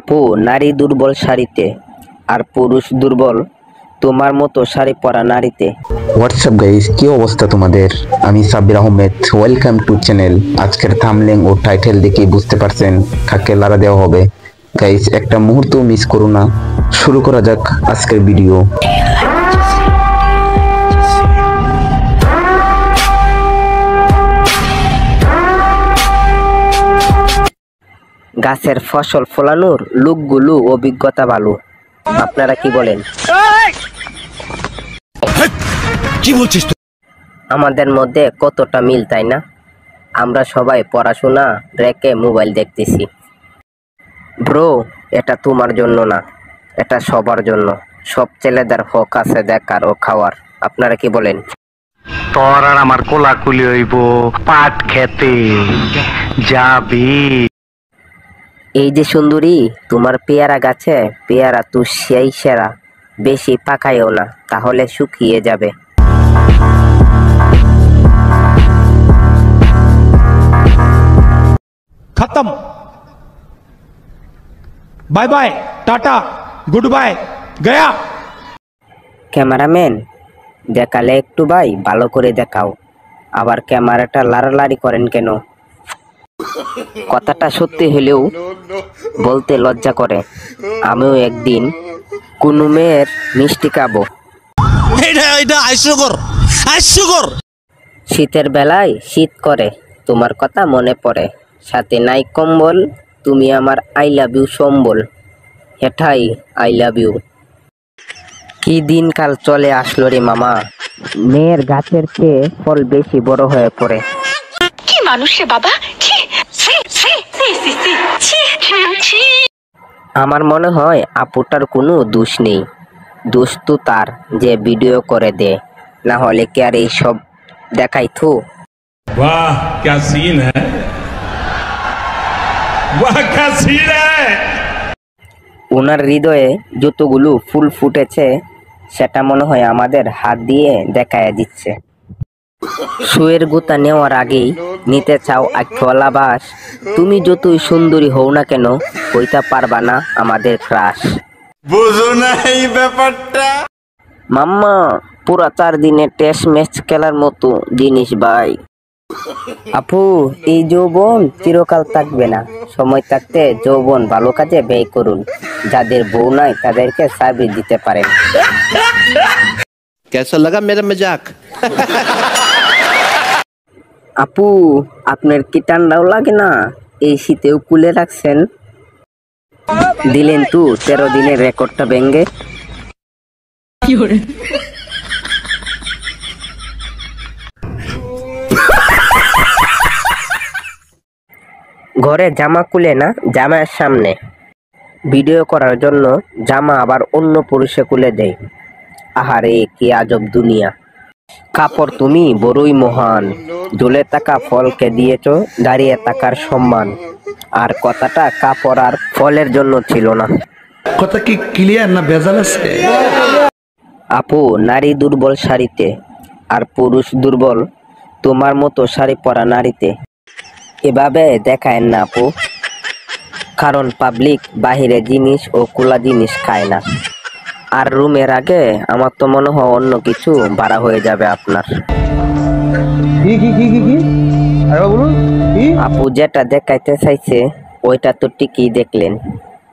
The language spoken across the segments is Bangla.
আপু, নারী দুর্বল শাড়িতে আর পুরুষ দুর্বল তোমার মতো শাড়ি পরা নারীতে। হোয়াটসঅ্যাপ গাইস, কি অবস্থা তোমাদের? আমি Sabbir Ahmed, welcome to channel. আজকের থাম্বনেল ও টাইটেল দেখে বুঝতে পারছেন কাকে লারা দেওয়া হবে। গাইস, একটা মুহূর্ত মিস করো না। শুরু করা যাক আজকের ভিডিও। গাছের ফসল ফলানোর লোকগুলো অভিজ্ঞতা ভালো, আপনারা কি বলেন? কি বলছিস? আমাদের মধ্যে কতটা মিল, তাই না? আমরা সবাই পড়াশোনা রেখে মোবাইল দেখতেছি। ব্রো, এটা তোমার জন্য না, এটা সবার জন্য। সব ছেলেদের হক আছে দেখার ও খাওয়ার, আপনারা কি বলেন? তোর আর আমার কোলাকুলি হইব পাট খেতে যাবি। এই যে সুন্দরী, তোমার পেয়ারা গাছে পেয়ারা তো সেই সেরা, বেশি পাকাইও না, তাহলে শুকিয়ে যাবে। खत्म। Bye bye, tata, goodbye, गया। ক্যামেরাম্যান, দেখালে একটু ভাই ভালো করে দেখাও, আবার ক্যামেরাটা লাড়ালাড়ি করেন কেন? কথাটা সত্যি হলেও বলতে লজ্জা করে। আমিও একদিন কোনো মেয়ের মিষ্টি খাবো। শীতের বেলায় শীত করে, তোমার কথা মনে পড়ে, সাথে নাই কম্বল, তুমি আমার আই লাভ ইউ সম্বল। হেঠাই আই লাভ ইউ। কি দিনকাল চলে আসলো রে মামা, মেয়ের গাছের চেয়ে ফল বেশি বড় হয়ে পড়ে। কি মানুষ রে বাবা! আমার মনে হয় আপুটার কোনো দোষ নেই, দোষ তো তার যে ভিডিও করে দেয়, না হলে কি আর এইসব দেখাইতো? वाह क्या सीन है, वाह क्या सीन है। ওনার হৃদয়ে যতগুলো ফুল ফুটেছে সেটা মনে হয় আমাদের হাত দিয়ে দেখায় দিচ্ছে। শুয়ের গুতা নেওয়ার আগেই নিতে চাও আখ্যাওয়ালা বাস, তুমি যতই সুন্দরী হও না কেন হইতে পারবা না আমাদের ক্রাশ। বুঝো না এই ব্যাপারটা? মাম্মা, পুরা 4 দিনে টেস্ট ম্যাচ খেলার মতো জিনিস ভাই। আপু, এই যৌবন চিরকাল থাকবে না, সময় থাকতে যৌবন ভালো কাজে ব্যয় করুন। যাদের বউ নাই তাদেরকে সার্ভিস দিতে পারেন। कैसा लगा मेरा मजाक? আপু, আপনার কি ঠান্ডাও লাগে না? এই শীতেও কুলে রাখছেন, দিলেন তো 13 দিনের রেকর্ডটা ভেঙে। ঘরে জামা খুলে না, জামার সামনে ভিডিও করার জন্য জামা আবার অন্য পুরুষে খুলে দেয়। আহারে, কি আজব দুনিয়া। কাপড় তুমি বড়ই মহান, ঝুলে থাকা ফলকে দিয়েছ দাঁড়িয়ে থাকার সম্মান। আর কথাটা কাপড় আর ফলের জন্য ছিল না। কথা কি ক্লিয়ার না ভেজাল আছে? আপু, নারী দুর্বল শাড়িতে আর পুরুষ দুর্বল তোমার মতো শাড়ি পরা নারীতে। এভাবে দেখায় না আপু, কারণ পাবলিক বাহিরে জিনিস ও খোলা জিনিস খায় না। আর রুমের আগে আমার তো মনে হয় অন্য কিছু ভাড়া হয়ে যাবে আপনার। আপু যেটা দেখাইতে চাইছে ওইটা তো ঠিকই দেখলেন,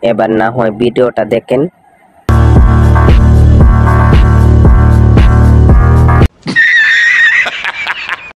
এবার না হয় ভিডিওটা দেখেন।